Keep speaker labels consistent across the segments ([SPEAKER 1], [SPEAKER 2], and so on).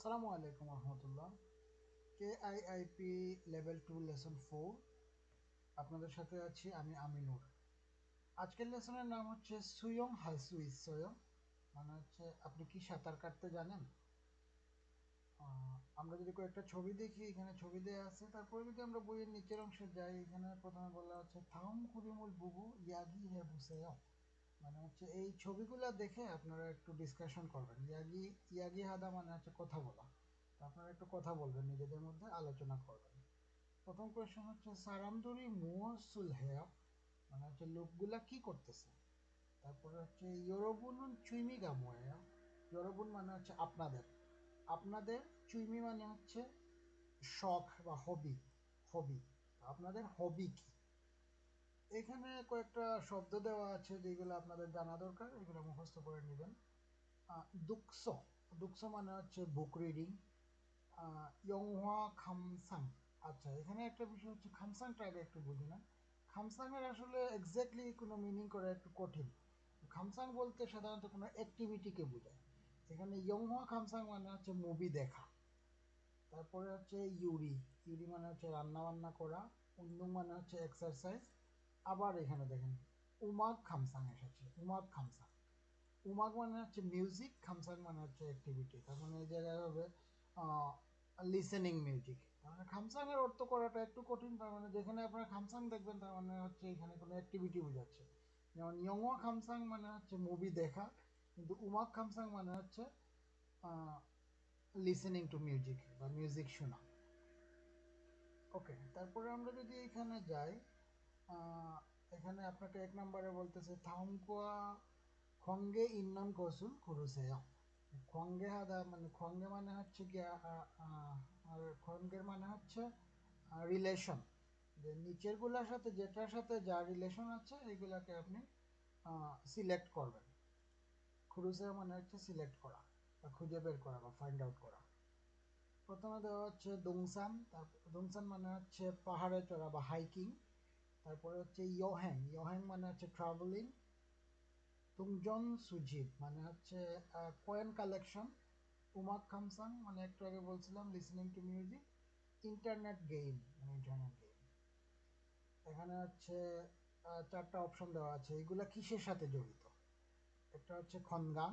[SPEAKER 1] আসসালামু আলাইকুম রহমতুল্লাহ। কেআইআইপি level 2 lesson 4 আপনাদের সাথে আছি আমি আমিনুর। আজকের লেসনের নাম হচ্ছে সুয়ং হালসুই সোয়ং, মানে হচ্ছে আপনি কি সাঁতার কাটতে জানেন। আমরা যদি কয়েকটা ছবি দেখি, এখানে ছবি দেওয়া আছে, তারপরে যদি আমরা বইয়ের নিচের অংশে যাই, এখানে প্রথমে বলা হচ্ছে থাউম কুরিমুল বুবু ইয়াগি হে বুসেয়ং, মানে হচ্ছে এই ছবিগুলো দেখে আপনারা একটু ডিসকাশন করবেন। ইয়াগি ইয়াগি হাদা মানে হচ্ছে কথা বলা, তো আপনারা একটু কথা বলবেন, নিজেদের মধ্যে আলোচনা করবেন। প্রথম কোয়েশ্চেন হচ্ছে সারামদুরি মুসুল হেয়, মানে হচ্ছে লোকগুলা কি করতেছে। তারপরে হচ্ছে ইয়োরোবুন চুইমি গামোয়া, ইয়োরোবুন মানে হচ্ছে আপনাদের, আপনাদের চুইমি মানে হচ্ছে শখ বা হবি, হবি আপনাদের হবি কি। এখানে কয়েকটা শব্দ দেওয়া আছে যেগুলো আপনাদের জানা দরকার, এগুলো মুখস্থ করে নেবেন। দুঃস, দুঃস মানে হচ্ছে বুক রিডিং। ইয়ংহোয়া খামসাং, আচ্ছা এখানে একটা বিষয় হচ্ছে খামসাংটা আগে একটু বুঝি না। খামসাংয়ের আসলে এক্স্যাক্টলি কোনো মিনিং করা একটু কঠিন। খামসাং বলতে সাধারণত কোনো অ্যাক্টিভিটিকে বোঝায়। এখানে ইয়ংহোয়া খামসাং মানে হচ্ছে মুভি দেখা। তারপরে হচ্ছে ইউরি, ইউরি মানে হচ্ছে রান্না বান্না করা। উন্নুং মানে হচ্ছে এক্সারসাইজ। আবার এখানে দেখেন উমাগ খামসাং এসেছে, উমাগ খামসাং। উমাগ মানে হচ্ছে মিউজিক, খামসাং মানে হচ্ছে অ্যাক্টিভিটি। তার মানে এই জায়গায় হবে লিসেনিং মিউজিক। তার মানে খামসাং এর অর্থ করাটা একটু কঠিন। তার মানে যেখানে আপনারা খামসাং দেখবেন তার মানে হচ্ছে এখানে কোনো অ্যাক্টিভিটি বোঝাচ্ছে। যেমন ইয়ংওয়া খামসাং মানে হচ্ছে মুভি দেখা, কিন্তু উমাগ খামসাং মানে হচ্ছে লিসেনিং টু মিউজিক বা মিউজিক শোনা। ওকে, তারপরে আমরা যদি এখানে যাই, এখানে আপনাকে এক নম্বরে বলতেছে থাউমকোয়া খঙ্গে ইন্নন কসুল কুরুসেয়। খঙ্গে হাদা মানে খঙ্গে মানে হচ্ছে কি আর খঙ্গের মানে হচ্ছে রিলেশন, যে নিচের গুলার সাথে যেটার সাথে যা রিলেশন আছে এইগুলাকে আপনি সিলেক্ট করবেন। খুরুসেয় মানে হচ্ছে সিলেক্ট করা বা খুঁজে বের করা বা ফাইন্ড আউট করা। প্রথমে দেওয়া হচ্ছে দুংসান, তারপর দুংসান মানে হচ্ছে পাহাড়ে চড়া বা হাইকিং। তারপরে হচ্ছে ইয়োহ্যাং, ইয়োহ্যাং মানে হচ্ছে ট্রাভেলিং। তুংজন সুজিত মানে হচ্ছে কয়েন কালেকশন। উমাক খামসাং মানে একটু আগে বলছিলাম listening to music. Internet game মানে ইন্টারনেট গেম। এখানে হচ্ছে চারটা অপশন দেওয়া আছে, এগুলা কিসের সাথে জড়িত। একটা হচ্ছে খনগাং,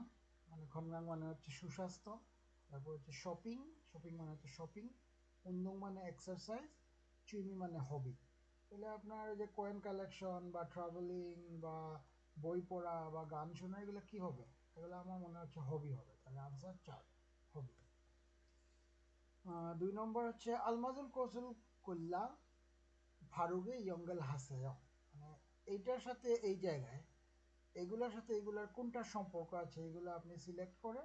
[SPEAKER 1] মানে খনগাং মানে হচ্ছে সুস্বাস্থ্য। তারপর হচ্ছে শপিং, শপিং মানে হচ্ছে শপিং। উন্দুং মানে এক্সারসাইজ। চুইমি মানে হবি। তাহলে আপনার এই যে কয়েন কালেকশন বা ট্রাভেলিং বা বই পড়া বা গান শোনা, এগুলো কি হবে, এগুলো আমার মনে হচ্ছে হবি হবে। তাহলে আনসার 4, হবি। দুই নম্বর হচ্ছে আলমাজুল কসুল কুল্লা ফারুগে ইয়ঙ্গেল হাসেয়, মানে এইটার সাথে এই জায়গায় এগুলোর সাথে এগুলার কোনটার সম্পর্ক আছে, এগুলো আপনি সিলেক্ট করে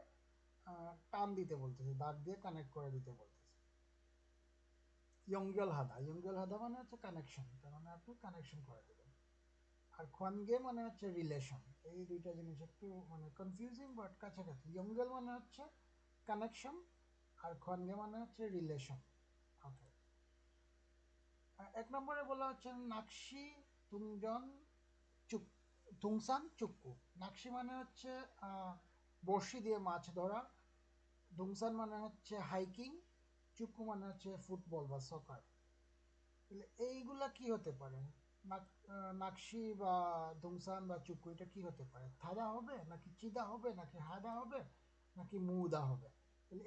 [SPEAKER 1] টান দিতে বলতেছে, দাগ দিয়ে কানেক্ট করে দিতে বলতেছে। ইয়ঙ্গেল হাদা, ইয়ঙ্গেল হাদা মানে হচ্ছে কানেকশন, তার মানে আপনি কানেকশন করে দেবেন। আর খোয়ানগে মানে হচ্ছে রিলেশন। এই দুইটা জিনিস একটু মানে কনফিউজিং বাট কাছাকাছি। ইয়ঙ্গেল মানে হচ্ছে কানেকশন, আর খোয়ানগে মানে হচ্ছে রিলেশন। ওকে, এক নম্বরে বলা হচ্ছে নাকশি তুংজন চুক, তুংসান চুক্কু। নাকশি মানে হচ্ছে বড়শি দিয়ে মাছ ধরা। দুংসান মানে হচ্ছে হাইকিং। চুক্কু মানে হচ্ছে ফুটবল বা সকার। তাহলে এইগুলা কি হতে পারে, নাকশি বা দুংসান বা চুক্কু, এটা কি হতে পারে। থাদা হবে নাকি চিদা হবে নাকি হাদা হবে নাকি মুদা হবে। তাহলে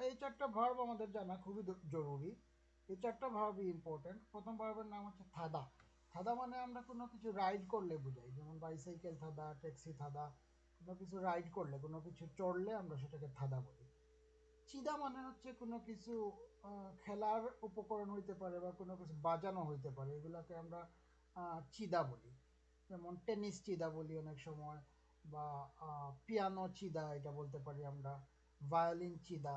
[SPEAKER 1] এই চারটা ভার্ব আমাদের জানা খুবই জরুরি। এই চারটা ভার্বই ইম্পর্টেন্ট। প্রথম ভার্বের নাম হচ্ছে থাদা। থাদা মানে আমরা কোনো কিছু রাইড করলে বোঝাই, যেমন বাইসাইকেল থাদা, ট্যাক্সি থাদা। কোনো কিছু রাইড করলে, কোনো কিছু চড়লে আমরা সেটাকে থাদা বলি। চিদা মানে হচ্ছে কোনো কিছু খেলার উপকরণ হইতে পারে বা কোনো কিছু বাজানো হইতে পারে, এগুলাকে আমরা চিদা বলি। যেমন টেনিস চিদা বলি অনেক সময়, বা পিয়ানো চিদা এটা বলতে পারি আমরা। ভায়োলিন চিদা,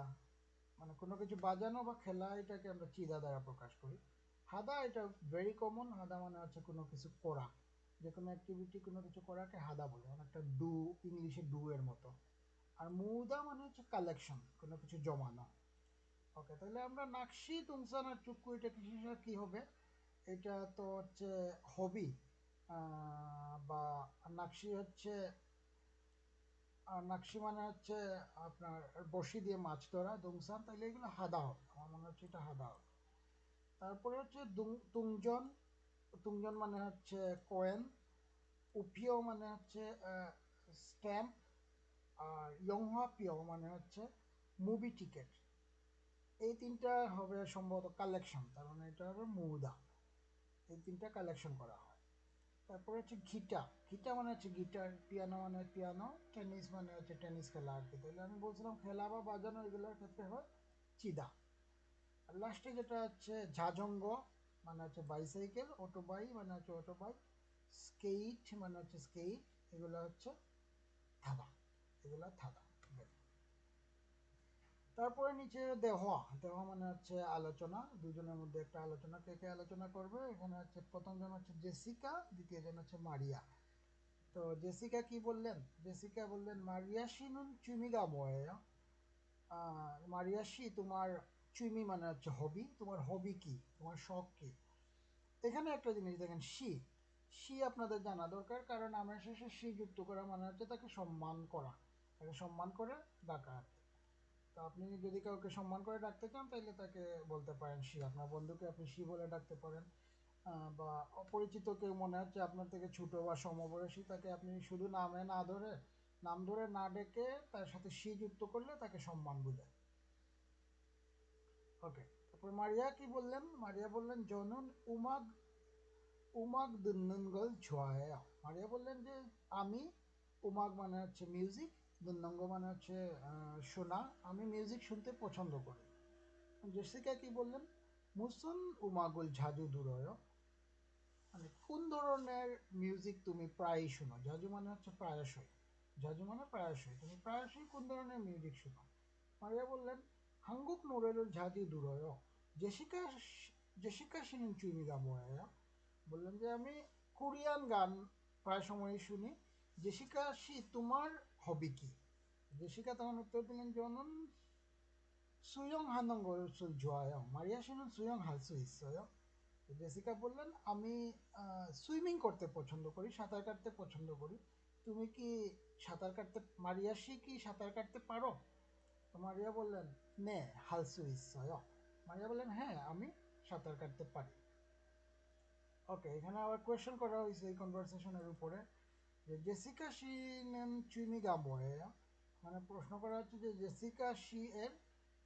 [SPEAKER 1] মানে কোনো কিছু বাজানো বা খেলা, এটাকে আমরা চিদা দ্বারা প্রকাশ করি। হাদা এটা ভেরি কমন, হাদা মানে হচ্ছে কোনো কিছু করা, যে কোনো অ্যাক্টিভিটি কোনো কিছু করাকে হাদা বলে, অনেকটা ডু, ইংলিশে ডু এর মতো। আর মুদা মানে হচ্ছে কালেকশন, কোনো কিছু জমানো। ওকে, তাহলে আমরা নাকশি তুমসান আর চুক্কু এটা কিসের কি হবে, এটা তো হচ্ছে হবি। বা নাকশি হচ্ছে আর নাকশি মানে হচ্ছে আপনার বড়শি দিয়ে মাছ ধরা, দুংসান, তাহলে এগুলো হাদা হবে, আমার মনে হচ্ছে এটা হাদা হবে। তারপরে হচ্ছে তুংজন, তুংজন মানে হচ্ছে কয়েন, উপিও মানে হচ্ছে স্ট্যাম্প, আর ইয়ংহা পিও মানে হচ্ছে মুভি টিকিট। এই তিনটা হবে সম্ভবত কালেকশন, তার মানে এটা হবে মুদা। এই তিনটা কালেকশন করা হয়। তারপরে হচ্ছে ঘিটা, ঘিটা মানে হচ্ছে গিটার, পিয়ানো মানে পিয়ানো, টেনিস মানে হচ্ছে টেনিস খেলা আর কি। তাহলে আমি বলছিলাম খেলা বা বাজানো এগুলোর ক্ষেত্রে হয় চিদা। আর লাস্টে যেটা হচ্ছে ঝাঝঙ্গ মানে হচ্ছে বাইসাইকেল, অটোবাই মানে হচ্ছে অটোবাইক, স্কেইট মানে হচ্ছে স্কেইট, এগুলো হচ্ছে থাবা, এগুলো থাবা। তারপরে নিচে দেওয়া, দেওয়া মানে হচ্ছে আলোচনা, দুজনের মধ্যে একটা আলোচনা, কে কে আলোচনা করবে। এখানে হচ্ছে প্রথম জন হচ্ছে জেসিকা, দ্বিতীয় জন হচ্ছে মারিয়া। তো জেসিকা কি বললেন? জেসিকা বললেন মারিয়াশি নুন চুমিগা ময়েয়া। মারিয়াশি তোমার, চুইমি মানে হচ্ছে হবি, তোমার হবি কি, তোমার শখ কি। এখানে একটা জিনিস দেখেন, শি, শি আপনাদের জানা দরকার, কারণ নামের শেষে শি যুক্ত করা মানে হচ্ছে তাকে সম্মান করা, তাকে সম্মান করে ডাকা। তো আপনি যদি কাউকে সম্মান করে ডাকতে চান তাহলে তাকে বলতে পারেন শি, আপনার বন্ধুকে আপনি শি বলে ডাকতে পারেন। বা অপরিচিত কেউ মনে হচ্ছে আপনার থেকে ছোট বা সমবয়সী, তাকে আপনি শুধু নামে না ধরে, নাম ধরে না ডেকে তার সাথে শি যুক্ত করলে তাকে সম্মান বোঝায়। ওকে, তারপর মারিয়া কি বললেন? মারিয়া বললেন জনুন উমাগ, উমাগ দুন্নঙ্গল ছোঁয়া। মারিয়া বললেন যে আমি, উমাগ মানে হচ্ছে মিউজিক, দুন্নঙ্গ মানে হচ্ছে শোনা, আমি মিউজিক শুনতে পছন্দ করি। জেসিকা কি বললেন? মুসুন উমাগুল ঝাজু দূরয়, মানে কোন ধরনের মিউজিক তুমি প্রায়ই শুনো? ঝাজু মানে হচ্ছে প্রায়শই, ঝাজু মানে প্রায়শই, তুমি প্রায়শই কোন ধরনের মিউজিক শুনো? মারিয়া বললেন হাঙ্গুক নোরেল ঝাজু দূরয়, জেসিকা, জেসিকা সিনিন চুইমিগা ময়া। বললেন যে আমি কোরিয়ান গান প্রায় সময়ই শুনি। জেসিকা সি তোমার হবি কি? জেসিকা তখন উত্তর দিলেন জনন সুয়ং হানঙ্গল জয়, মারিয়া শুনুন সুয়ং হালসু ইসয়। জেসিকা বললেন আমি সুইমিং করতে পছন্দ করি, সাঁতার কাটতে পছন্দ করি। তুমি কি সাঁতার কাটতে, মারিয়াশি কি সাঁতার কাটতে পারো? তো মারিয়া বললেন নে হালসু ইসয়, মারিয়া বললেন হ্যাঁ আমি সাঁতার কাটতে পারি। ওকে, এখানে আবার কোয়েশ্চেন করা হয়েছে এই কনভারসেশনের উপরে, যে জেসিকা শি নেন চুইমিগা বয়ে, মানে প্রশ্ন করা হচ্ছে যে জেসিকা শি এর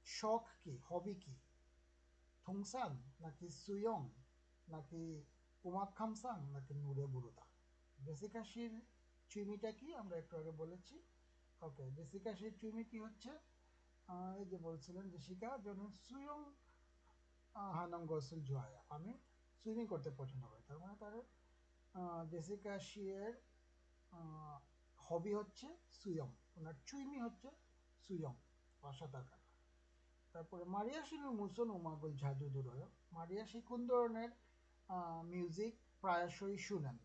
[SPEAKER 1] শখ কি, হবি কি? থুংসান নাকি সুয়ং নাকি উমাক খামসাং নাকি নুরে বুরুদা। জেসিকা শির চুইমিটা কি আমরা একটু আগে বলেছি। ওকে, জেসিকা শির চুইমি কি হচ্ছে? এই যে বলছিলেন জেসিকা যখন সুয়ং হানং গোসল জোয়া, আমি সুইমিং করতে পছন্দ করি, তার মানে তার জেসিকা শিয়ের হবি হচ্ছে সুয়ং, ওনার চুইমি হচ্ছে সুয়ং বা সাঁতার কাটা। তারপরে মারিয়াশিনুর মুসন উমাগুল ঝাজু দূরয়, মারিয়াশি কোন ধরনের মিউজিক প্রায়শই শুনেন?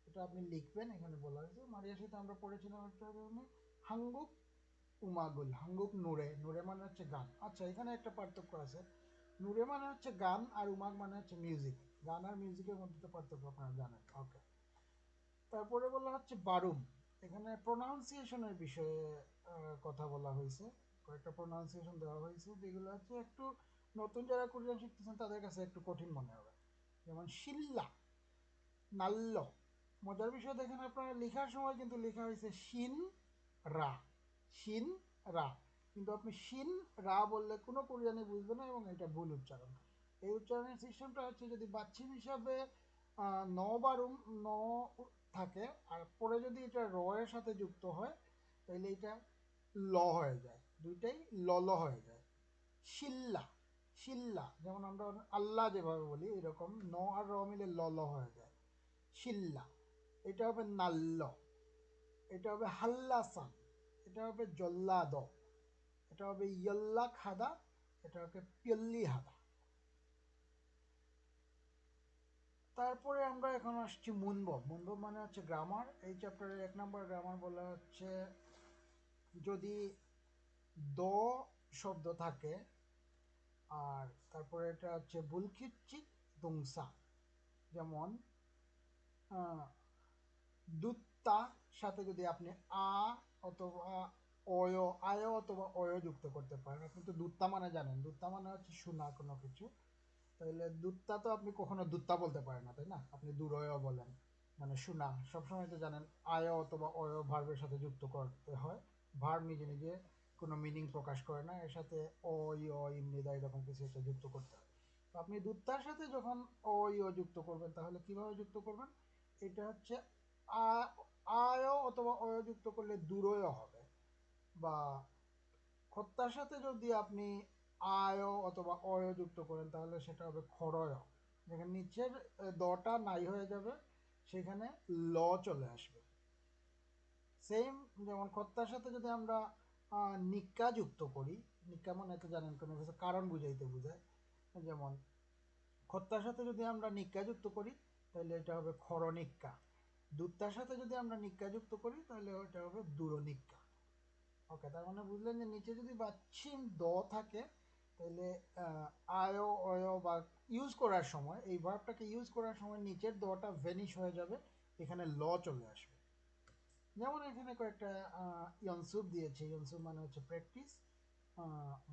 [SPEAKER 1] এটা আপনি লিখবেন, এখানে বলা হয়েছে। মারিয়াশিতে আমরা পড়েছিলাম একটা ধরনের হাঙ্গুক উমাগুল, হাঙ্গুক নুরে, নুরে মানে হচ্ছে গান। আচ্ছা, এখানে একটা পার্থক্য আছে, নুরে মানে হচ্ছে গান আর উমাগ মানে হচ্ছে মিউজিক, গান আর মিউজিকের মধ্যে তো পার্থক্য আপনারা জানেন। ওকে, তারপরে বলা হচ্ছে বারুম, এখানে প্রোনাউন্সিয়েশনের বিষয়ে কথা বলা হয়েছে, কয়েকটা প্রোনাউন্সিয়েশন দেওয়া হয়েছে যেগুলো হচ্ছে একটু নতুন যারা কোরিয়ান শিখতেছেন তাদের কাছে একটু কঠিন মনে হবে। যেমন শিল্লা, নাল্ল। মজার বিষয় দেখেন আপনারা লেখার সময় কিন্তু লেখা হয়েছে শিন রা, শিন রা, কিন্তু আপনি শিন রা বললে কোনো কোরিয়ানি বুঝবে না এবং এটা ভুল উচ্চারণ। এই উচ্চারণের সিস্টেমটা হচ্ছে যদি বাচ্চিম হিসাবে ন বা ন থাকে আর পরে যদি এটা র এর সাথে যুক্ত হয় তাহলে এটা ল হয়ে যায়, দুইটাই ল ল হয়ে যায়। শিল্লা, শিল্লা, যেমন আমরা আল্লাহ যেভাবে বলি এরকম ন আর র মিলে ল ল হয়ে যায়, শিল্লা। এটা হবে নাল্ল, এটা হবে হাল্লাসান, এটা হবে জল্লাদ, এটা হবে ইয়ল্লা খাদা, এটা হবে পিয়ল্লি হাদা। তারপরে আমরা এখন আসছি মুনবব। মুনবব মানে হচ্ছে গ্রামার। এই চ্যাপ্টারের 1 নম্বর গ্রামার বলা হচ্ছে যদি দ শব্দ থাকে আর তারপরে এটা হচ্ছে বুলখিচিক দুংসা, যেমন দুত্তা সাথে যদি আপনি আ অথবা অয়, আয় অথবা অয় যুক্ত করতে পারেন। আপনি তো দুত্তা মানে জানেন, দুত্তা মানে হচ্ছে শোনা কোনো কিছু। তাহলে দুত্তা তো আপনি কখনো দুত্তা বলতে পারেন না, তাই না? আপনি দুরয় বলেন, মানে শোনা। সবসময় তো জানেন আয় অথবা অয় ভার্বের সাথে যুক্ত করতে হয়। ভার্ব নিজে নিজে কোনো মিনিং প্রকাশ করে না, এর সাথে অ ই ইমনিদা এরকম কিছু একটা যুক্ত করতে হয়। তো আপনি দুত্তার সাথে যখন অ যুক্ত করবেন, তাহলে কিভাবে যুক্ত করবেন? এটা হচ্ছে আয় অথবা অয় যুক্ত করলে দুরয় হবে, বা খত্তার সাথে যদি আপনি আয় অথবা অয় যুক্ত করেন তাহলে সেটা হবে খরয়। যেখানে নিচের দটা নাই হয়ে যাবে, সেখানে ল চলে আসবে। সেম যেমন খত্তার সাথে যদি আমরা নিক্কা যুক্ত করি, নিক্কা মানে তো জানেন কোনো কিছু কারণ বুঝাইতে বোঝায়। যেমন খত্তার সাথে যদি আমরা নিক্কা যুক্ত করি তাহলে এটা হবে খরনিক্কা। দুত্তার সাথে যদি আমরা নিক্কা যুক্ত করি তাহলে ওটা হবে দূরনিক্কা। ওকে, তার মানে বুঝলেন যে নিচে যদি বাচ্ছিম দ থাকে তাহলে আয় অয় বা ইউজ করার সময়, এই ভার্বটাকে ইউজ করার সময় নিচের দটা ভ্যানিশ হয়ে যাবে, এখানে ল চলে আসবে। যেমন এখানে কয়েকটা ইয়নসুপ দিয়েছে। ইয়নসুপ মানে হচ্ছে প্র্যাকটিস।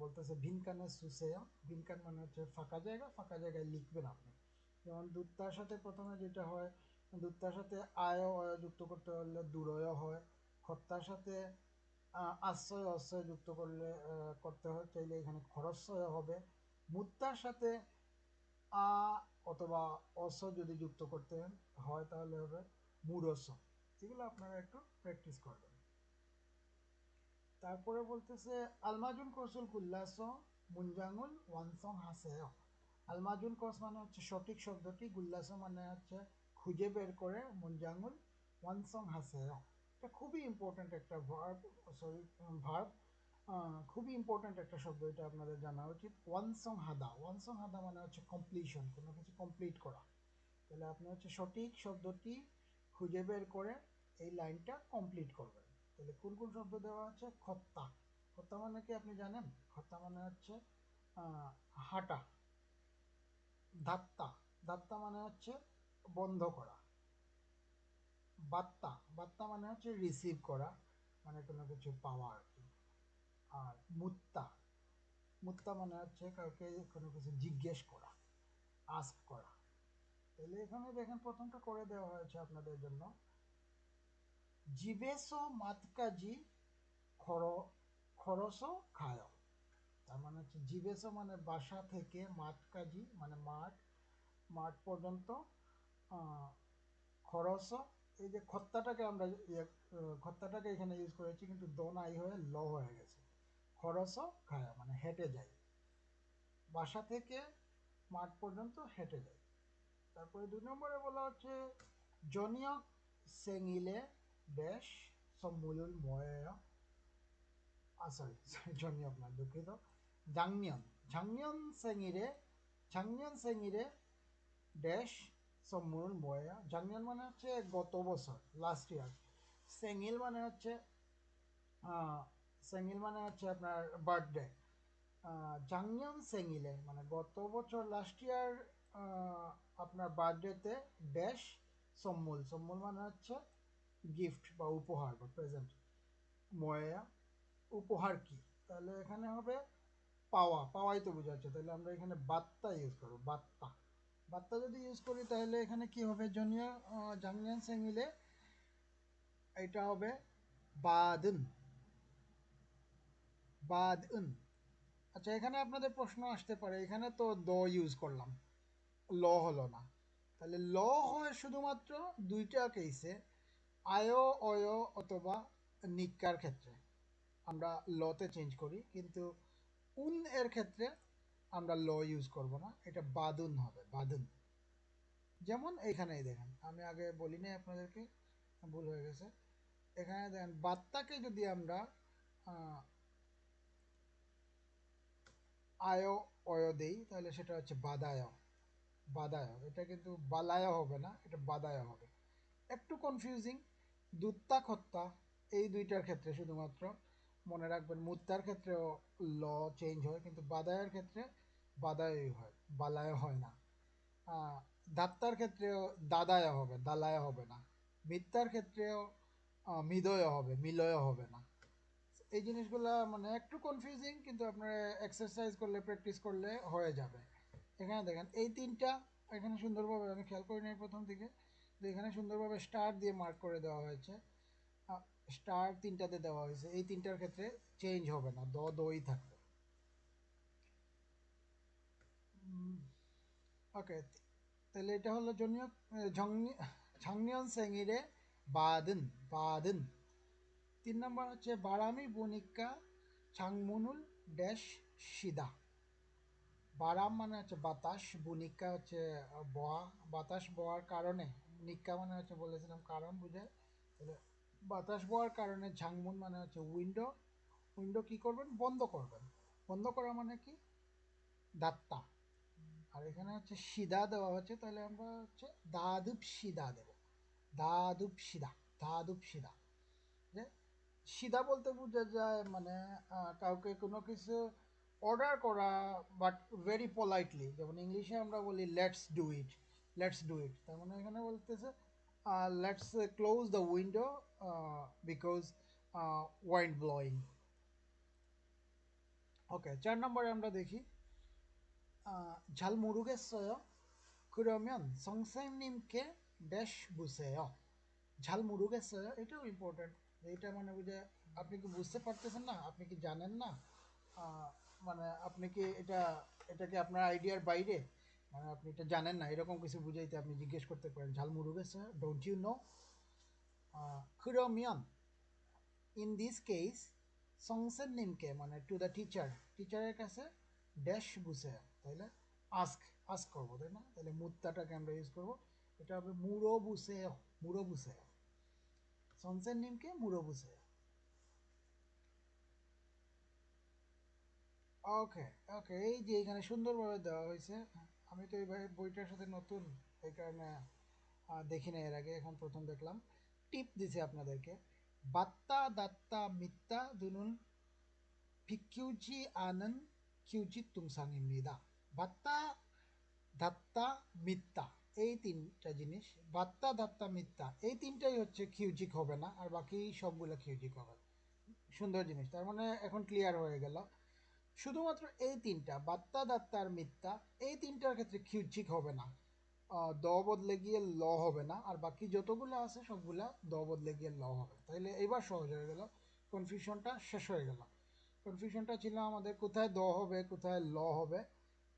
[SPEAKER 1] বলতেছে ভিনকানে সুসেয়া, ভিনকান মানে হচ্ছে ফাঁকা জায়গা, ফাঁকা জায়গায় লিখবেন আপনি। যেমন দুত্তার সাথে প্রথমে যেটা হয়, দুত্তার সাথে আয় অয় যুক্ত করতে হলে দুরয় হয়। খত্তার সাথে আশ্রয় অশ্রয় যুক্ত করতে হয় চাইলে এখানে খরস্বয় হবে। মুত্তার সাথে আ অথবা অস যদি যুক্ত করতে হয় তাহলে হবে মুরস। এগুলো আপনারা একটু প্র্যাকটিস করবেন। তারপরে বলতেছে আলমাজুন কৌশল কুল্লাস মুনজাঙ্গুল ওয়ানসং হাসেয়। আলমাজুন কস মানে হচ্ছে সঠিক শব্দটি, গুল্লাস মানে হচ্ছে খুঁজে বের করে, মুনজাঙ্গুল ওয়ানসং হাসেয়। এটা খুবই ইম্পর্ট্যান্ট একটা ভার্ব, সরি ভার্ব, খুবই ইম্পর্ট্যান্ট একটা শব্দ, এটা আপনাদের জানা উচিত। ওয়ানসং হাদা, ওয়ানসং হাদা মানে হচ্ছে কমপ্লিশন, কোনো কিছু কমপ্লিট করা। তাহলে আপনি হচ্ছে সঠিক শব্দটি খুঁজে বের করে এই লাইনটা কমপ্লিট করবেন। তাহলে কোন কোন শব্দ দেওয়া আছে? খত্তা, খত্তা মানে কি আপনি জানেন? খত্তা মানে হচ্ছে হাঁটা। ধাত্তা, ধাত্তা মানে হচ্ছে বন্ধ করা। বাত্তা, বাত্তা মানে হচ্ছে রিসিভ করা, মানে কোনো কিছু পাওয়া আর কি। আর মুত্তা, মুত্তা মানে হচ্ছে কাউকে কোনো কিছু জিজ্ঞেস করা, আস্ক করা। তাহলে এখানে দেখেন প্রথমটা করে দেওয়া হয়েছে আপনাদের জন্য। জিবেসো মাতকাজি খর খরচ খায়। তার মানে হচ্ছে জিবেসো মানে বাসা থেকে, মাতকাজি মানে মাঠ, মাঠ পর্যন্ত, খরচ, এই যে খত্তাটাকে আমরা খত্তাটাকে এখানে ইউজ করেছি কিন্তু দোনাই হয়ে ল হয়ে গেছে। খরচ খায় মানে হেঁটে যায়, বাসা থেকে মাঠ পর্যন্ত হেঁটে যায়। তারপরে 2 নম্বরে বলা হচ্ছে জনিয়ক সেঙিলে বেশ সম্মুলুল ময়, সরি জনিয়ক না, দুঃখিত, জাংনিয়ন, ঝাংনিয়ন সেঙিরে, ঝাংনিয়ন সেঙিরে ড্যাশ সম্মুলুল ময়া। ঝাংনিয়ন মানে হচ্ছে গত বছর, লাস্ট ইয়ার। সেঙিল মানে হচ্ছে সেঙিল মানে হচ্ছে আপনার বার্থডে। জাংনিয়ন সেঙিলে মানে গত বছর, লাস্ট ইয়ার আপনার বার্থডেতে ড্যাশ সম্মুল, সম্মুল মানে হচ্ছে গিফট বা উপহার বা প্রেজেন্ট। ময়া উপহার কি? তাহলে এখানে হবে পাওয়া, পাওয়াই তো বোঝাচ্ছে। তাহলে আমরা এখানে বাত্তা ইউজ করবো, বাত্তা। বাত্তা যদি ইউজ করি তাহলে এখানে কি হবে? জনিয়া জাংনিয়ান সেঙিলে এটা হবে বাদন, বাদন। আচ্ছা, এখানে আপনাদের প্রশ্ন আসতে পারে, এখানে তো দ ইউজ করলাম, ল হলো না। তাহলে ল হয় শুধুমাত্র দুইটা কেসে, আয় অয় অথবা নিকার ক্ষেত্রে আমরা লতে চেঞ্জ করি, কিন্তু এর ক্ষেত্রে আমরা ল ইউজ করব না, এটা বাদুন হবে, বাদুন। যেমন এইখানেই দেখেন, আমি আগে বলি নাই আপনাদেরকে, ভুল হয়ে গেছে। এখানে দেখেন বাত্তাকে যদি আমরা আয় অয় দেই তাহলে সেটা হচ্ছে বাদায়, বাদায়। এটা কিন্তু বালায় হবে না, এটা বাদায় হবে। একটু কনফিউজিং। দুত্তা খত্তা এই দুইটার ক্ষেত্রে শুধুমাত্র মনে রাখবেন, মুত্তার ক্ষেত্রেও ল চেঞ্জ হয়, কিন্তু বাদায়ের ক্ষেত্রে বাদায় হয়, বালায় হয় না। দাত্তার ক্ষেত্রেও দাদায় হবে, দালায় হবে না। মিথ্যার ক্ষেত্রেও মিদয় হবে, মিলয় হবে না। এই জিনিসগুলো মানে একটু কনফিউজিং, কিন্তু আপনারা এক্সারসাইজ করলে, প্র্যাকটিস করলে হয়ে যাবে। এখানে দেখেন এই তিনটা, এখানে সুন্দরভাবে আমি খেয়াল করি নাই প্রথম দিকে, তো এখানে সুন্দরভাবে স্টার দিয়ে মার্ক করে দেওয়া হয়েছে। স্টার তিনটাতে দেওয়া হয়েছে, এই তিনটার ক্ষেত্রে চেঞ্জ হবে না, দই থাকবে। ওকে, তাহলে এটা হলো জনীয় ঝংনিয়ন সেঙিরে বাদন, বাদন। 3 নম্বর হচ্ছে বারামি বনিকা ছাংমুনুল ড্যাশ সিদা। বারাম মানে হচ্ছে বাতাস, বুনিকা হচ্ছে বহা, বাতাস বওয়ার কারণে, নিক্কা মানে হচ্ছে বলেছিলাম কারণ বুঝে, তাহলে বাতাস বওয়ার কারণে ঝাংমুন মানে হচ্ছে উইন্ডো, উইন্ডো কি করবেন, বন্ধ করবেন। বন্ধ করা মানে কি, দাত্তা। আর এখানে হচ্ছে সিদা দেওয়া হচ্ছে, তাহলে আমরা হচ্ছে দাদুপ সিদা দেব, দাদুপ সিদা, দাদুপ সিদা। যে সিধা বলতে বোঝা যায় মানে কাউকে কোনো কিছু অর্ডার করা, বাট ভেরি পোলাইটলি, যেমন ইংলিশে আমরা বলি let's do it, let's do it, তার মানে এখানে বলতেছে let's close the window because wind blowing. Okay, 4 নম্বরে আমরা দেখি 잘 모르겠어요. 그러면 선생님께 ড্যাশ বুঝে요। ঝাল মুরুগেসে, এটাও ইম্পর্টেন্ট। এইটা মানে বুঝে আপনি কি বুঝতে পারতেছেন না, আপনি কি জানেন না, আহ, মানে আপনি কি এটা, এটা কি আপনার আইডিয়ার বাইরে, মানে আপনি এটা জানেন না, এরকম কিছু বুঝাইতে আপনি জিজ্ঞেস করতে পারেন ঝাল মুরুগেসে, don't you know. 그러면 in this case সংসেননিমকে মানে টু দ্য টিচার, টিচারের কাছে ড্যাশ বুঝে, তাইলে আস্ক, আস্ক করবো তাই না, তাহলে মুত্তাটাকে আমরা ইউজ করবো, এটা হবে মুরো বুসে, মুরো বুসে, সংসেননিমকে মুরো বুসে। ওকে, ওকে, এই যে এখানে সুন্দরভাবে দেওয়া হয়েছে। আমি তো এই বইটার সাথে নতুন, এই কারণে দেখি না এর আগে, এখন প্রথম দেখলাম। টিপ দিছে আপনাদেরকে, বাত্তা দাত্তা মিত্তা দুনুন 비키우지 않은 কিউজিত তুমসাং입니다। বাত্তা ধাত্তা মিথ্যা, এই তিনটা জিনিস, বাত্তা ধাত্তা মিথ্যা, এই তিনটাই হচ্ছে কিউজিক হবে না, আর বাকি সবগুলো কিউজিক হবে। সুন্দর জিনিস, তার মানে এখন ক্লিয়ার হয়ে গেল। শুধুমাত্র এই তিনটা বাত্তা দাত্তা আর মিথ্যা, এই তিনটার ক্ষেত্রে কিউজিক হবে না, দ বদলে গিয়ে ল হবে না, আর বাকি যতগুলো আছে সবগুলা দ বদলে গিয়ে ল হবে। তাহলে এবার সহজ হয়ে গেল, কনফিউশনটা শেষ হয়ে গেল। কনফিউশনটা ছিল আমাদের কোথায় দ হবে কোথায় ল হবে,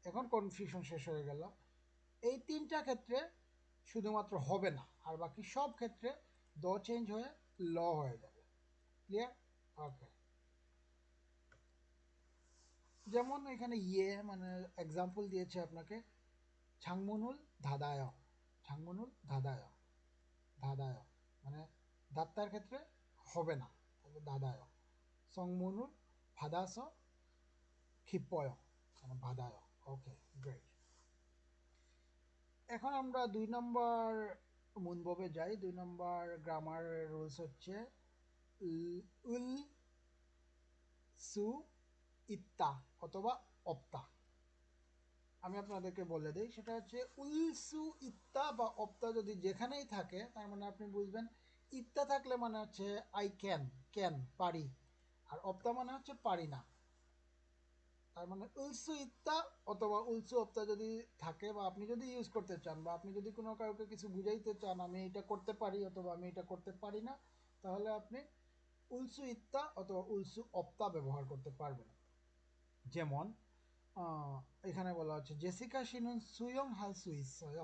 [SPEAKER 1] এখন কনফিউশন শেষ হয়ে গেল। এই তিনটা ক্ষেত্রে শুধুমাত্র হবে না, আর বাকি সব ক্ষেত্রে দ চেঞ্জ হয়ে ল হয়ে যাবে। ক্লিয়ার? ওকে, যেমন এখানে ইয়ে মানে এক্সাম্পল দিয়েছে আপনাকে, ঝাংমুনুল ধাদায়, ঝাংমুনুল ধাদায়, ধাদায় মানে দাত্তার ক্ষেত্রে হবে না, তবে দাদায়। সংমনুল ভাদাস ক্ষিপয় মানে ভাদায়। ওকে, গ্রেট। এখন আমরা 2 নম্বর মুনববে যাই। 2 নম্বর গ্রামার রুলস হচ্ছে উল সু ইত্তা অথবা অপ্তা। আমি আপনাদেরকে বলে দিই, সেটা হচ্ছে উলসু ইত্তা বা অপ্তা যদি যেখানেই থাকে, তার মানে আপনি বুঝবেন ইত্তা থাকলে মানে হচ্ছে আই ক্যান, ক্যান পারি, আর অপ্তা মানে হচ্ছে পারি না। তার মানে উলসু ইত্তা অথবা উলসু অপ্তা যদি থাকে, বা আপনি যদি ইউজ করতে চান, বা আপনি যদি কোনো কাউকে কিছু বুঝাইতে চান আমি এটা করতে পারি অথবা আমি এটা করতে পারি না, তাহলে আপনি উলসু ইত্তা অথবা উলসু অপ্তা ব্যবহার করতে পারবেন। যেমন এখানে বলা হচ্ছে জেসিকা শিনুন সুয়ং হাল সুইসয়,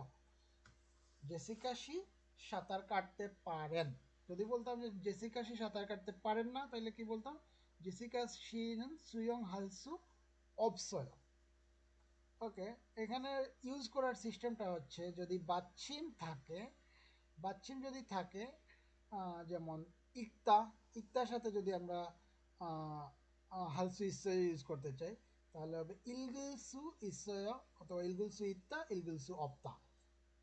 [SPEAKER 1] জেসিকা শি সাঁতার কাটতে পারেন। যদি বলতাম যে জেসিকা শি সাঁতার কাটতে পারেন না, তাহলে কি বলতাম, জেসিকা শিনুন সুয়ং হালসু অবসয়। ওকে, এখানে ইউজ করার সিস্টেমটা হচ্ছে যদি বাচ্চিম থাকে, বাচ্চিম যদি থাকে যেমন ইকতা, ইকতার সাথে যদি আমরা হালসু ইসয় ইউজ করতে চাই, তাহলে হবে ইলগুলসু ইসয় অথবা ইলগুলসু ইত্তা ইলগুলসু অপ্তা।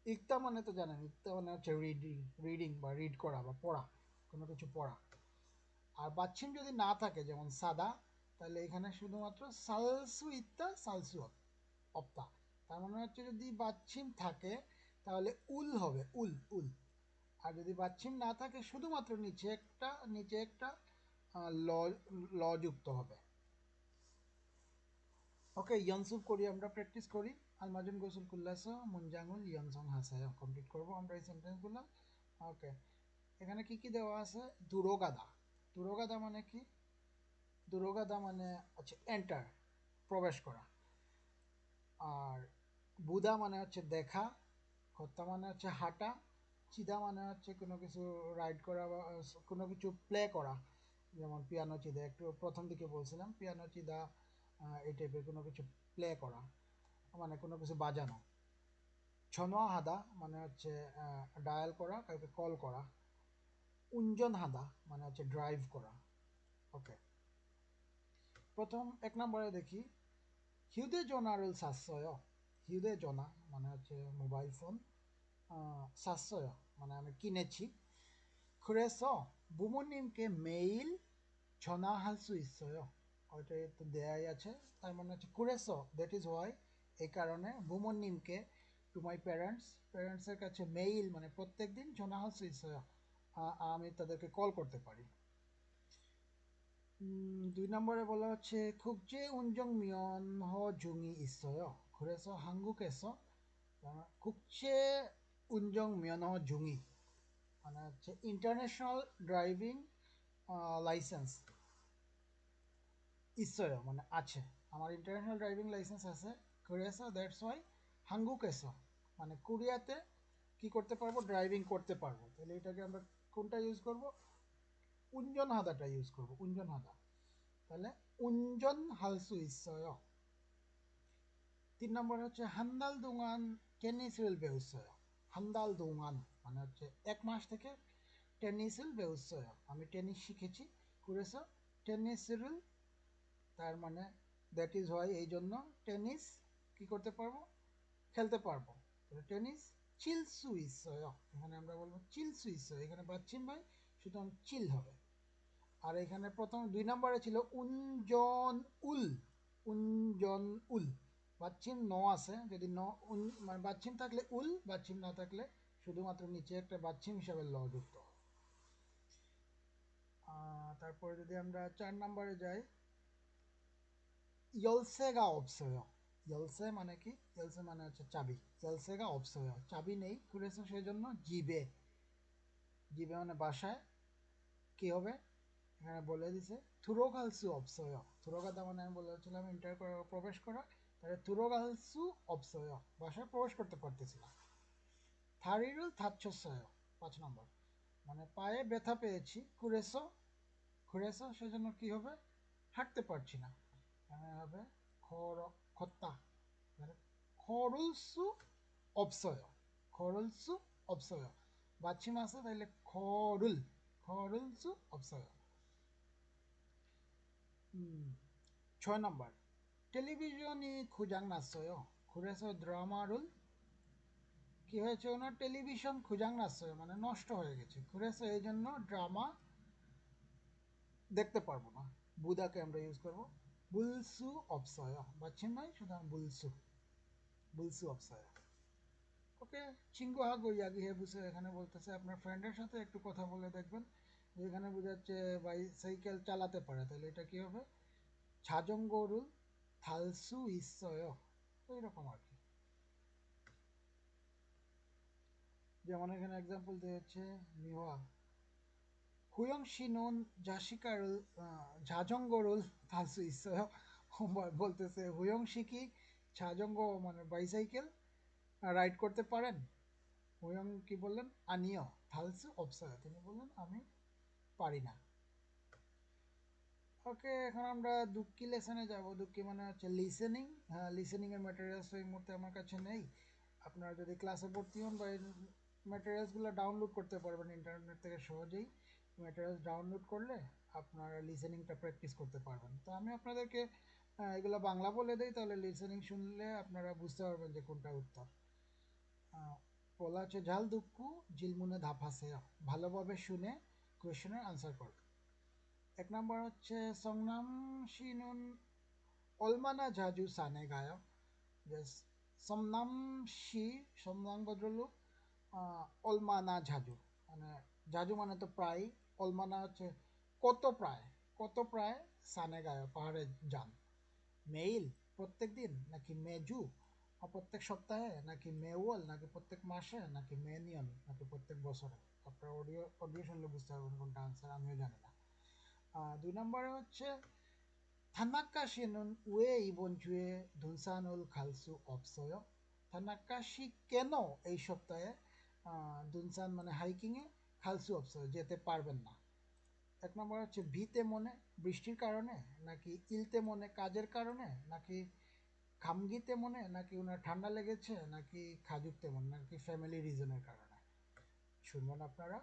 [SPEAKER 1] ইকতা মানে তো জানেন, ইকতা মানে হচ্ছে রিডিং, রিডিং বা রিড করা বা পড়া, কোনো কিছু পড়া। আর বাচ্চিম যদি না থাকে যেমন সাদা, তাহলে এখানে শুধুমাত্র সালসু ইত্তা সালসু অপ্তা। তার মানে হচ্ছে যদি বাচ্চিম থাকে তাহলে উল হবে, উল, উল। আর যদি বাচ্চিম না থাকে শুধুমাত্র নিচে একটা ল ল যুক্ত হবে। ওকে, ইয়নসুপ করি, আমরা প্র্যাকটিস করি। আলমাজুন গোসুল কুল্লাস মুনজাঙ্গুল ইয়নসং হাসায় কমপ্লিট করবো আমরা এই সেন্টেন্সগুলো। ওকে, এখানে কি কি দেওয়া আছে? দুরোগাদা। দুরোগাদা মানে কি? দুরোগাদা মানে হচ্ছে এন্টার, প্রবেশ করা। আর বুদা মানে হচ্ছে দেখা। কর্তা মানে হচ্ছে হাঁটা। চিদা মানে হচ্ছে কোনো কিছু রাইড করা বা কোনো কিছু প্লে করা, যেমন পিয়ানো চিদা, একটু প্রথম দিকে বলছিলাম পিয়ানো চিদা, এই টাইপের কোনো কিছু প্লে করা, মানে কোনো কিছু বাজানো। ছনোয়া হাদা মানে হচ্ছে ডায়াল করা, কাউকে কল করা। উঞ্জন হাদা মানে হচ্ছে ড্রাইভ করা। ওকে, প্রথম 1 নম্বরে দেখি হিউদেজনারুল সাশ্রয়। হিউদেজনা মানে হচ্ছে মোবাইল ফোন, সাশ্রয় মানে আমি কিনেছি। 그래서 부모님께 মেইল 전화할 수 있어요. ওইটা তো দেয়াই আছে, তার মানে হচ্ছে কুরেসো, দ্যাট ইজ ওয়াই, এই কারণে বুমনিমকে, টু মাই প্যারেন্টস, প্যারেন্টসের কাছে মেইল মানে প্রত্যেক দিন 전화할 수 있어요, আমি তাদেরকে কল করতে পারি। 2 নম্বরে বলা হচ্ছে 국제 운정 면허 중이 있어요. 그래서 한국에서 국제 운정 면허 중이 মানে হচ্ছে ইন্টারন্যাশনাল ড্রাইভিং লাইসেন্স, ইসরো মানে আছে, আমার ইন্টারন্যাশনাল ড্রাইভিং লাইসেন্স আছে। কোরিয়াসো, দ্যাটস ওয়াই হাঙ্গুকেসো মানে কোরিয়াতে কি করতে পারবো? ড্রাইভিং করতে পারবো। তাহলে এটাকে আমরা কোনটা ইউজ করব? উঞ্জন হাদাটা ইউজ করব, উঞ্জন হাদা। তাহলে উঞ্জন হালসু ইসয়। 3 নম্বর হচ্ছে হান্দাল দুঙান টেনিসিল বেউসয়। হান্দাল দুঙান মানে হচ্ছে 1 মাস থেকে টেনিসিল বেউসয়, আমি টেনিস শিখেছি। করেছো টেনিসিল, তার মানে দ্যাট ইজ হোয়াই, এই জন্য টেনিস কি করতে পারবো? খেলতে পারবো। টেনিস চিল সুইস, এখানে আমরা বলবো চিল সুইস, এখানে বাচ্চিম ভাই, সুতরাং চিল হবে। আর এখানে প্রথম 2 নম্বরে ছিল উঞ্জন উল। উঞ্জন উল, বাচ্চিম ন আছে, যদি ন মানে বাচ্চিম থাকলে উল, বাচ্চিম না থাকলে শুধুমাত্র নিচে একটা বাচ্চিম হিসাবে ল যুক্ত হবে। তারপরে যদি আমরা 4 নম্বরে যাই, 열쇠가 없어요. 열쇠 মানে কি? 열쇠 মানে হচ্ছে চাবি। 열쇠가 없어요, চাবি নেই। 그래서 সেজন্য জিবে, জিবে মানে বাসায় কি হবে? এখানে বলে দিছে 들어갈 수 없어요। 들어가다 মানে আমি বলেছিলাম এন্টার করা, প্রবেশ করা। তাহলে 들어갈 수 없어요, বাসায় প্রবেশ করতে পারতেছি না। 다리를 다쳤어요, 5 নম্বর মানে পায়ে ব্যথা পেয়েছি। 그래서, 그래서 সেজন্য কি হবে? হাঁটতে পারছি না, এখানে হবে খর, খত্তা, 걸을 수 없어요. 걸을 수 없어요, 마침 আছে, তাহলে 걸을 수 없어요। 6 নম্বর টেলিভিশন이 고장 났어요. 그래서 드라마를, কি হয়েছে? ওনার টেলিভিশন 고장 났어요 মানে নষ্ট হয়ে গেছে। 그래서 এই জন্য ড্রামা দেখতে পারবো না। বুদাকে আমরা ইউজ করব বুলসু অপসয়, বাচ্চিম নয়, সুতরাং বুলসু, বুলসু অপসয়। ওকে, চিঙ্গুহাগো ইয়াগি হেবুসে এখানে বলতেছে আপনার ফ্রেন্ডের সাথে একটু কথা বলে দেখবেন। যেখানে বোঝাচ্ছে বাইসাইকেল চালাতে পারে, তাহলে এটা কি হবে? 자전거를 탈 수 있어요, তো এরকম আর কি। যেমন এখানে এক্সাম্পল দিয়েছে মিওয়া হুয়ং 씨는 자시কার 자전거를 탈 수 있어요। বলতেছে হুয়ং শি কি 자전거 মানে বাইসাইকেল রাইড করতে পারেন? হুয়ং কি বললেন? আনিও থালসু অবসয়, তিনি বললেন আমি পারি না। ওকে, এখন আমরা দুঃখী লেসনে যাব। দুঃখী মানে হচ্ছে লিসেনিং। হ্যাঁ, লিসেনিংয়ের ম্যাটেরিয়ালস এই মুহূর্তে আমার কাছে নেই। আপনারা যদি ক্লাসে ভর্তি হন বা ম্যাটেরিয়ালসগুলো ডাউনলোড করতে পারবেন ইন্টারনেট থেকে সহজেই। ম্যাটেরিয়ালস ডাউনলোড করলে আপনারা লিসেনিংটা প্র্যাকটিস করতে পারবেন। তো আমি আপনাদেরকে এগুলো বাংলা বলে দিই, তাহলে লিসেনিং শুনলে আপনারা বুঝতে পারবেন যে কোনটা উত্তর। বলা হচ্ছে ঝাল দুঃখু জিলমুনে ধাপাসে, ভালোভাবে শুনে কোয়েশনের আনসার করবে। 1 নম্বর হচ্ছে সংনাম শিনুন অলমানা জাজু সানে গায়, যে সমনাম শি সমনাম বদলু অলমানা ঝাজু, মানে জাজু মানে তো প্রায়, অলমানা হচ্ছে কত প্রায় সানে গায়ে পাহাড়ে যান। মেইল প্রত্যেক দিন, নাকি মেজু প্রত্যেক সপ্তাহে, নাকি মেওয়াল, নাকি প্রত্যেক মাসে, নাকি মেনিয়ন, নাকি প্রত্যেক বছরে। আপনার অডিও অডিও শুনলে বুঝতে পারবেন কোনটা আনসার, আমিও জানি না। 2 নম্বরে হচ্ছে থানাক্কাশিনুন উয়ে ইবন জুয়ে দুনসানুল খালসু অপসয়। থানাক্কাশি কেন এই সপ্তাহে দুনসান মানে হাইকিংয়ে, খালসু অপসয় যেতে পারবেন না। 1 নম্বর হচ্ছে ভিতে মনে বৃষ্টির কারণে, নাকি ইলতে মনে কাজের কারণে, নাকি খামগিতে মনে, নাকি ওনার ঠান্ডা লেগেছে, নাকি খাজুকতে মনে, নাকি ফ্যামিলি রিজনের কারণে। শুনবেন আপনারা।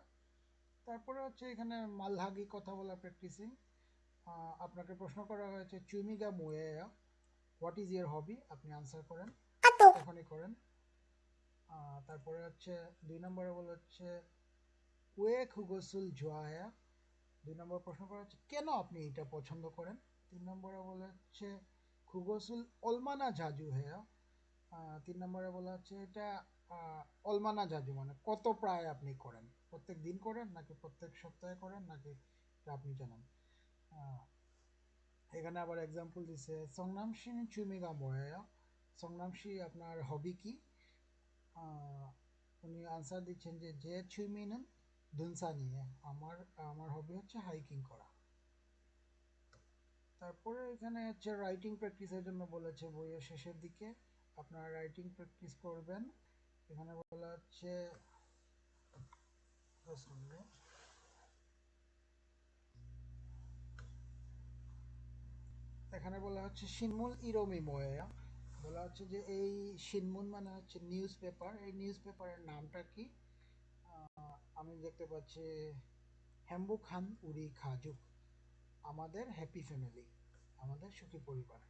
[SPEAKER 1] তারপরে হচ্ছে এখানে মালহাগি কথা বলা প্র্যাকটিসিং। আপনাকে প্রশ্ন করা হয়েছে চুমিগা মোয়েয়া, হোয়াট ইজ ইয়ার হবি, আপনি আনসার করেন, এখনই করেন। তারপরে হচ্ছে 2 নম্বরে বলা হচ্ছে ওয়ে খুগসুল জোয়ায়া। 2 নম্বর প্রশ্ন করা হচ্ছে কেন আপনি এটা পছন্দ করেন। 3 নম্বরে বলা হচ্ছে খুগসুল অলমানা জাজু হেয়া। 3 নম্বরে বলা হচ্ছে এটা অলমানা জাজু মানে কত প্রায় আপনি করেন, প্রত্যেক দিন করেন, নাকি প্রত্যেক সপ্তাহে করেন, নাকি আপনি জানেন। এখানে আবার এক্সাম্পল দিছে সংনামশি চুমিগা মোয়া। সংনামশি আপনার হবি কি। উনি আনসার দিচ্ছেন যে যে চুমিনেন দুনসা নিয়ে, আমার আমার হবি হচ্ছে হাইকিং করা। তারপরে এখানে হচ্ছে রাইটিং প্র্যাকটিসের জন্য বলেছে বইয়ের শেষের দিকে আপনারা রাইটিং প্র্যাকটিস করবেন। এখানে বলা হচ্ছে এখানে বলা হচ্ছে শিনমুল ইরোমি মোয়া। বলা হচ্ছে যে এই শিনমুন মানে হচ্ছে নিউজ পেপার, এই নিউজ পেপারের নামটা কি। আমি দেখতে পাচ্ছি হেম্বু খান উড়ি খাজুক, আমাদের হ্যাপি ফ্যামিলি, আমাদের সুখী পরিবার।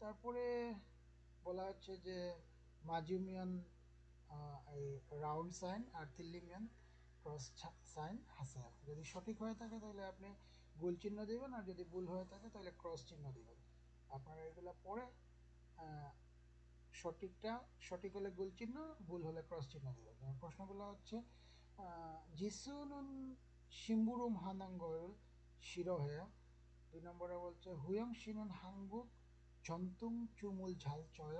[SPEAKER 1] তারপরে বলা হচ্ছে যে মাজুমিয়ান এই রাউন্ড সাইন আর তিল্লিমিয়ান ক্রস সাইন হাসে। যদি সঠিক হয়ে থাকে তাহলে আপনি গোল চিহ্ন দিবেন, আর যদি ভুল হয়ে থাকে তাহলে ক্রস চিহ্ন দিবেন। আপনারা এগুলো পড়ে সঠিকটা সঠিক হলে গোল চিহ্ন, ভুল হলে ক্রস চিহ্ন দিবেন। প্রশ্নগুলো হচ্ছে জিসুনুন শিম্বুরুম হানাঙ্গল শিরোহে। 2 নম্বরে বলছে হুয়ং শিনুন হাংবুক জন্তুং চুমুল ঝাল চয়।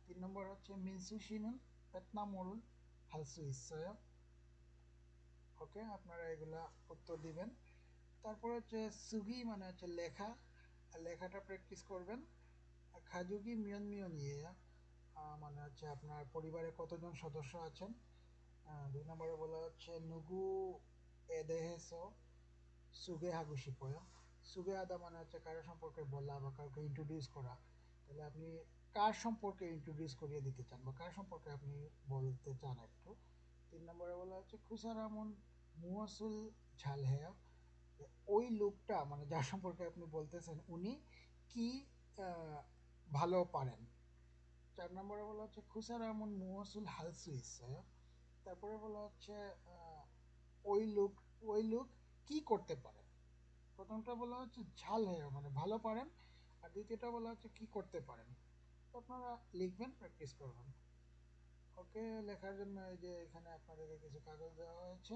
[SPEAKER 1] 3 নম্বর হচ্ছে মিনসু শিনুন পেতনা মরুল হালসু ইসয়। ওকে, আপনারা এগুলা উত্তর দিবেন। তারপর হচ্ছে সুগি মানে হচ্ছে লেখা, লেখাটা প্র্যাকটিস করবেন। খাজুগি মিয়ন মিয়ন ইয়ে মানে হচ্ছে আপনার পরিবারে কতজন সদস্য আছেন। 2 নম্বরে বলা হচ্ছে নুগু এদেহেসো সুগে হাগুশিপয়। সুগে আদা মানে হচ্ছে কারো সম্পর্কে বলা বা কাউকে ইন্ট্রোডিউস করা। তাহলে আপনি কার সম্পর্কে ইন্ট্রোডিউস করিয়ে দিতে চান বা কার সম্পর্কে আপনি বলতে চান একটু। 3 নম্বরে বলা হচ্ছে খুসারামন মুয়াসুল ঝাল হেয়া, ওই লোকটা মানে যার সম্পর্কে আপনি বলতেছেন উনি কি ভালো পারেন। 4 নম্বরে বলা হচ্ছে খুসারামন মুয়াসুল হাল সুইস। তারপরে বলা হচ্ছে ওই লোক ওই লোক কি করতে পারে। প্রথমটা বলা হচ্ছে ঝাল হেয়া মানে ভালো পারেন, আর দ্বিতীয়টা বলা হচ্ছে কি করতে পারেন। আপনারা লিখবেন, প্র্যাকটিস করবেন। ওকে, লেখার জন্য এই যে এখানে আপনাদেরকে কিছু কাগজ দেওয়া হয়েছে,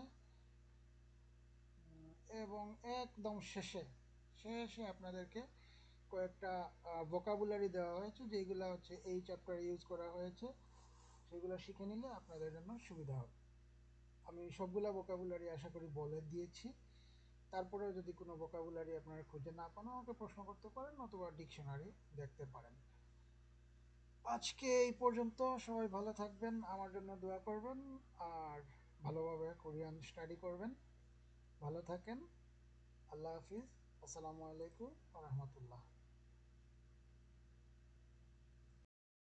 [SPEAKER 1] এবং একদম শেষে শেষে আপনাদেরকে কয়েকটা ভোকাবুলারি দেওয়া হয়েছে যেগুলো হচ্ছে এই চ্যাপ্টারে ইউজ করা হয়েছে, সেগুলো শিখে নিলে আপনাদের জন্য সুবিধা হবে। আমি সবগুলা ভোকাবুলারি আশা করি বলে দিয়েছি। তারপরেও যদি কোনো ভোকাবুলারি আপনারা খুঁজে না পান আমাকে প্রশ্ন করতে পারেন, অথবা ডিকশনারি দেখতে পারেন। আজকে এই পর্যন্ত। সবাই ভালো থাকবেন, আমার জন্য দোয়া করবেন, আর ভালোভাবে কোরিয়ান স্টাডি করবেন। ভালো থাকেন। আল্লাহ হাফিজ। আসসালামু আলাইকুম ওয়া রাহমাতুল্লাহ।